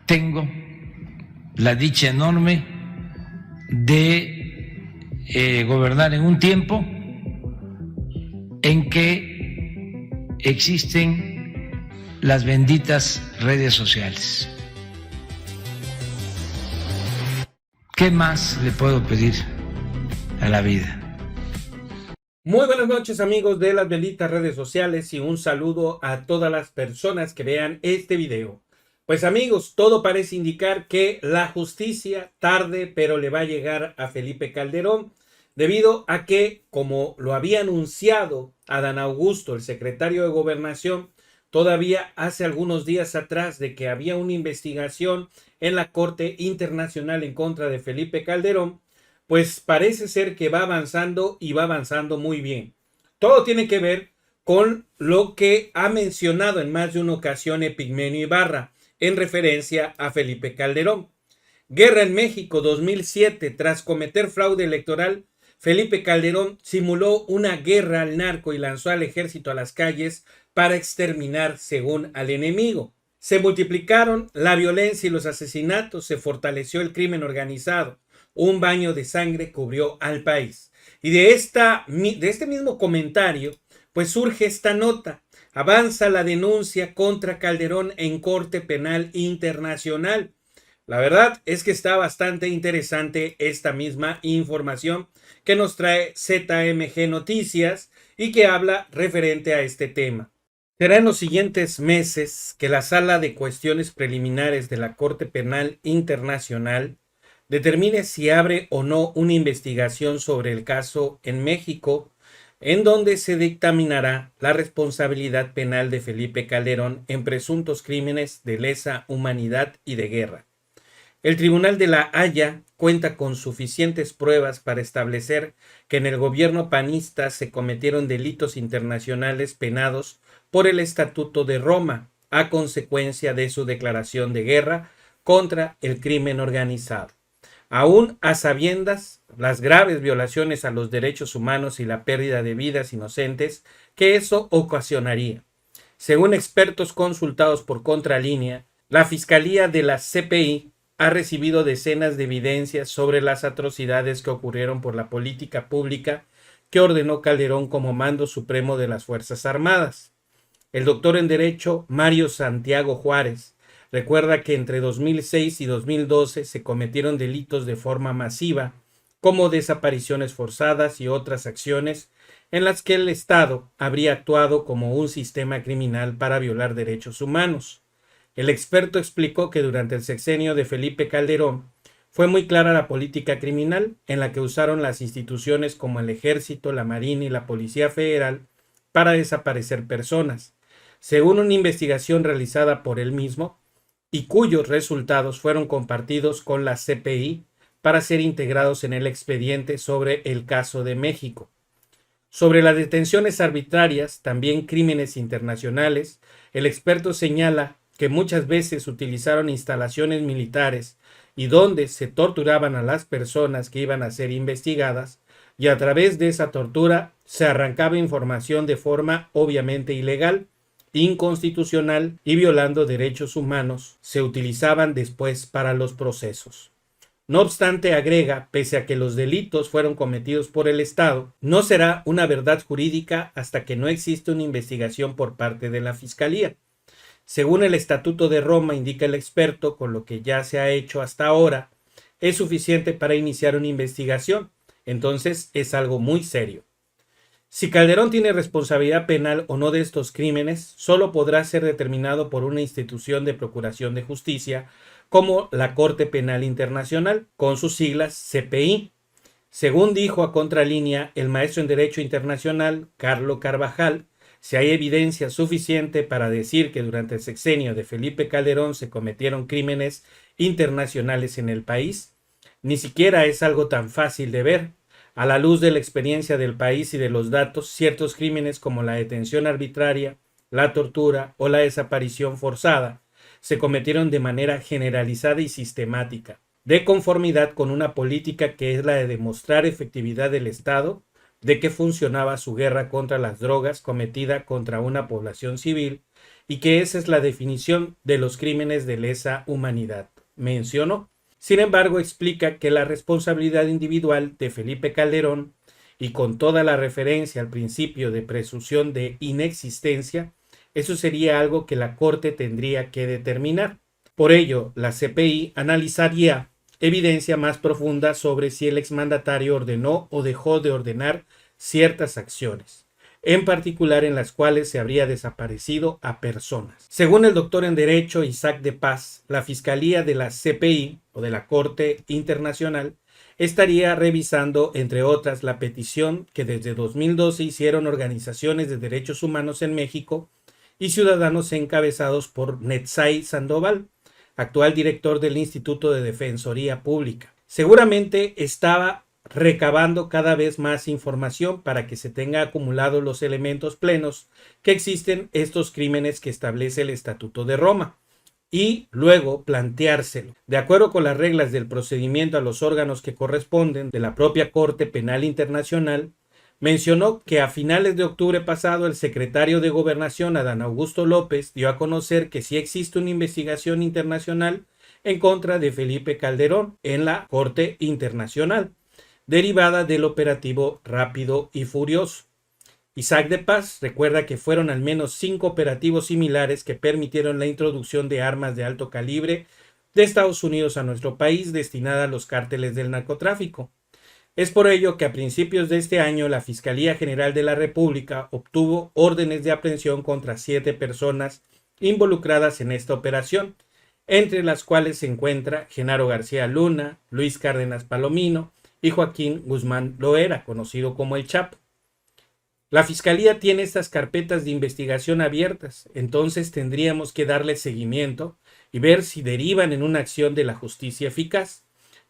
tengo la dicha enorme de gobernar en un tiempo en que existen las benditas redes sociales. ¿Qué más le puedo pedir a la vida? Muy buenas noches, amigos de las benditas redes sociales, y un saludo a todas las personas que vean este video. Pues amigos, todo parece indicar que la justicia tarde pero le va a llegar a Felipe Calderón, debido a que, como lo había anunciado Adán Augusto, el secretario de Gobernación, todavía hace algunos días atrás, de que había una investigación en la Corte Internacional en contra de Felipe Calderón, pues parece ser que va avanzando y va avanzando muy bien. Todo tiene que ver con lo que ha mencionado en más de una ocasión Epigmenio Ibarra en referencia a Felipe Calderón. Guerra en México 2007. Tras cometer fraude electoral, Felipe Calderón simuló una guerra al narco y lanzó al ejército a las calles para exterminar, según al enemigo. Se multiplicaron la violencia y los asesinatos, se fortaleció el crimen organizado. Un baño de sangre cubrió al país. Y de este mismo comentario, pues surge esta nota. Avanza la denuncia contra Calderón en Corte Penal Internacional. La verdad es que está bastante interesante esta misma información que nos trae ZMG Noticias y que habla referente a este tema. Será en los siguientes meses que la Sala de Cuestiones Preliminares de la Corte Penal Internacional determine si abre o no una investigación sobre el caso en México, en donde se dictaminará la responsabilidad penal de Felipe Calderón en presuntos crímenes de lesa humanidad y de guerra. El Tribunal de La Haya cuenta con suficientes pruebas para establecer que en el gobierno panista se cometieron delitos internacionales penados por el Estatuto de Roma, a consecuencia de su declaración de guerra contra el crimen organizado. Aún a sabiendas las graves violaciones a los derechos humanos y la pérdida de vidas inocentes que eso ocasionaría. Según expertos consultados por Contralínea, la Fiscalía de la CPI ha recibido decenas de evidencias sobre las atrocidades que ocurrieron por la política pública que ordenó Calderón como mando supremo de las Fuerzas Armadas. El doctor en Derecho Mario Santiago Juárez recuerda que entre 2006 y 2012 se cometieron delitos de forma masiva, como desapariciones forzadas y otras acciones en las que el Estado habría actuado como un sistema criminal para violar derechos humanos. El experto explicó que durante el sexenio de Felipe Calderón fue muy clara la política criminal, en la que usaron las instituciones como el Ejército, la Marina y la Policía Federal para desaparecer personas. Según una investigación realizada por él mismo, y cuyos resultados fueron compartidos con la CPI para ser integrados en el expediente sobre el caso de México. Sobre las detenciones arbitrarias, también crímenes internacionales, el experto señala que muchas veces utilizaron instalaciones militares y donde se torturaban a las personas que iban a ser investigadas, y a través de esa tortura se arrancaba información de forma obviamente ilegal, inconstitucional y violando derechos humanos, se utilizaban después para los procesos. No obstante, agrega, pese a que los delitos fueron cometidos por el Estado, no será una verdad jurídica hasta que no existe una investigación por parte de la Fiscalía. Según el Estatuto de Roma, indica el experto, con lo que ya se ha hecho hasta ahora, es suficiente para iniciar una investigación. Entonces es algo muy serio. Si Calderón tiene responsabilidad penal o no de estos crímenes, solo podrá ser determinado por una institución de procuración de justicia como la Corte Penal Internacional, con sus siglas CPI. Según dijo a Contralínea el maestro en Derecho Internacional, Carlos Carvajal, si hay evidencia suficiente para decir que durante el sexenio de Felipe Calderón se cometieron crímenes internacionales en el país, ni siquiera es algo tan fácil de ver. A la luz de la experiencia del país y de los datos, ciertos crímenes como la detención arbitraria, la tortura o la desaparición forzada se cometieron de manera generalizada y sistemática, de conformidad con una política que es la de demostrar efectividad del Estado, de que funcionaba su guerra contra las drogas cometida contra una población civil y que esa es la definición de los crímenes de lesa humanidad. Mencionó. Sin embargo, explica que la responsabilidad individual de Felipe Calderón, y con toda la referencia al principio de presunción de inexistencia, eso sería algo que la Corte tendría que determinar. Por ello, la CPI analizaría evidencia más profunda sobre si el exmandatario ordenó o dejó de ordenar ciertas acciones, en particular en las cuales se habría desaparecido a personas. Según el doctor en Derecho Isaac de Paz, la Fiscalía de la CPI o de la Corte Internacional estaría revisando, entre otras, la petición que desde 2012 hicieron organizaciones de derechos humanos en México y ciudadanos encabezados por Netzai Sandoval, actual director del Instituto de Defensoría Pública. Seguramente estaba recabando cada vez más información para que se tenga acumulados los elementos plenos que existen estos crímenes que establece el Estatuto de Roma y luego planteárselo, de acuerdo con las reglas del procedimiento a los órganos que corresponden de la propia Corte Penal Internacional. Mencionó que a finales de octubre pasado el secretario de Gobernación, Adán Augusto López, dio a conocer que sí existe una investigación internacional en contra de Felipe Calderón en la Corte Internacional, derivada del operativo Rápido y Furioso. Isaac de Paz recuerda que fueron al menos 5 operativos similares que permitieron la introducción de armas de alto calibre de Estados Unidos a nuestro país destinada a los cárteles del narcotráfico. Es por ello que a principios de este año la Fiscalía General de la República obtuvo órdenes de aprehensión contra 7 personas involucradas en esta operación, entre las cuales se encuentra Genaro García Luna, Luis Cárdenas Palomino y Joaquín Guzmán Loera, conocido como el Chapo. La Fiscalía tiene estas carpetas de investigación abiertas, entonces tendríamos que darle seguimiento y ver si derivan en una acción de la justicia eficaz.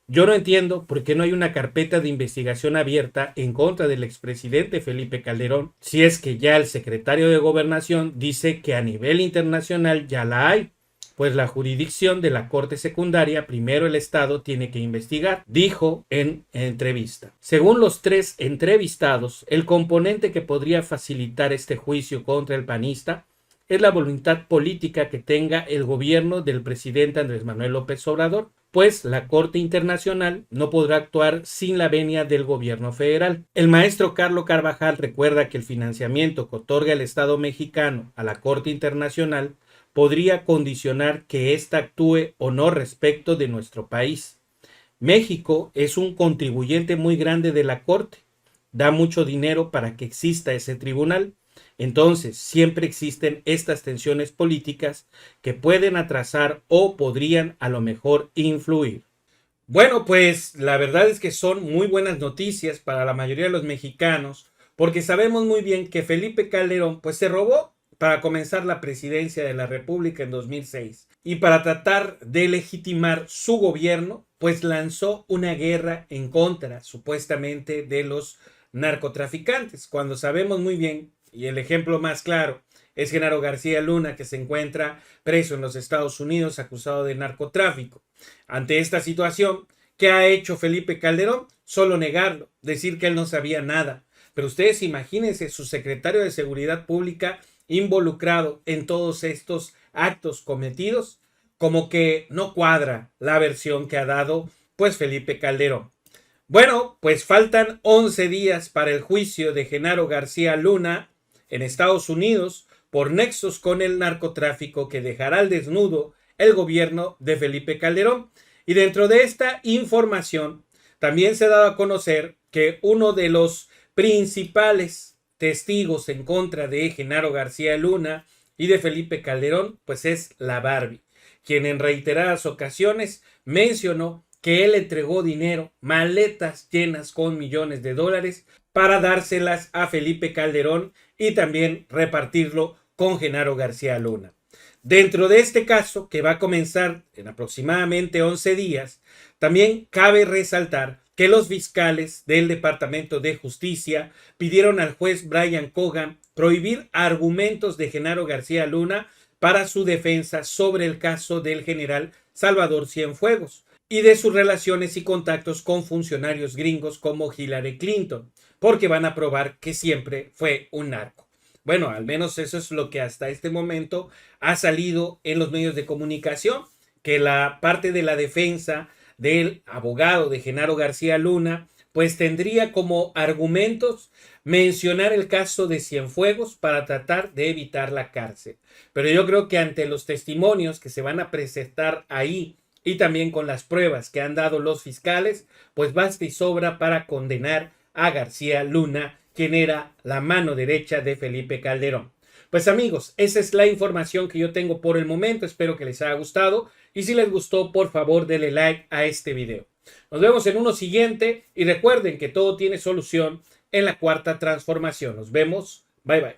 Yo no entiendo por qué no hay una carpeta de investigación abierta en contra del expresidente Felipe Calderón, si es que ya el secretario de Gobernación dice que a nivel internacional ya la hay. Pues la jurisdicción de la Corte Secundaria, primero el Estado tiene que investigar, dijo en entrevista. Según los 3 entrevistados, el componente que podría facilitar este juicio contra el panista es la voluntad política que tenga el gobierno del presidente Andrés Manuel López Obrador, pues la Corte Internacional no podrá actuar sin la venia del gobierno federal. El maestro Carlos Carvajal recuerda que el financiamiento que otorga el Estado mexicano a la Corte Internacional podría condicionar que ésta actúe o no respecto de nuestro país. México es un contribuyente muy grande de la Corte, da mucho dinero para que exista ese tribunal, entonces siempre existen estas tensiones políticas que pueden atrasar o podrían a lo mejor influir. Bueno, pues la verdad es que son muy buenas noticias para la mayoría de los mexicanos, porque sabemos muy bien que Felipe Calderón pues se robó para comenzar la presidencia de la República en 2006 y para tratar de legitimar su gobierno, pues lanzó una guerra en contra, supuestamente, de los narcotraficantes, cuando sabemos muy bien, y el ejemplo más claro es Genaro García Luna, que se encuentra preso en los Estados Unidos acusado de narcotráfico. Ante esta situación, ¿qué ha hecho Felipe Calderón? Solo negarlo, decir que él no sabía nada. Pero ustedes imagínense, su secretario de Seguridad Pública involucrado en todos estos actos cometidos, como que no cuadra la versión que ha dado pues Felipe Calderón. Bueno, pues faltan 11 días para el juicio de Genaro García Luna en Estados Unidos por nexos con el narcotráfico que dejará al desnudo el gobierno de Felipe Calderón. Y dentro de esta información también se ha dado a conocer que uno de los principales testigos en contra de Genaro García Luna y de Felipe Calderón, pues es la Barbie, quien en reiteradas ocasiones mencionó que él entregó dinero, maletas llenas con millones de dólares, para dárselas a Felipe Calderón y también repartirlo con Genaro García Luna. Dentro de este caso, que va a comenzar en aproximadamente 11 días, también cabe resaltar que los fiscales del Departamento de Justicia pidieron al juez Brian Cogan prohibir argumentos de Genaro García Luna para su defensa sobre el caso del general Salvador Cienfuegos y de sus relaciones y contactos con funcionarios gringos como Hillary Clinton, porque van a probar que siempre fue un narco. Bueno, al menos eso es lo que hasta este momento ha salido en los medios de comunicación, que la parte de la defensa del abogado de Genaro García Luna, pues tendría como argumentos mencionar el caso de Cienfuegos para tratar de evitar la cárcel. Pero yo creo que ante los testimonios que se van a presentar ahí y también con las pruebas que han dado los fiscales, pues basta y sobra para condenar a García Luna, quien era la mano derecha de Felipe Calderón. Pues amigos, esa es la información que yo tengo por el momento. Espero que les haya gustado y si les gustó, por favor, denle like a este video. Nos vemos en uno siguiente y recuerden que todo tiene solución en la cuarta transformación. Nos vemos. Bye bye.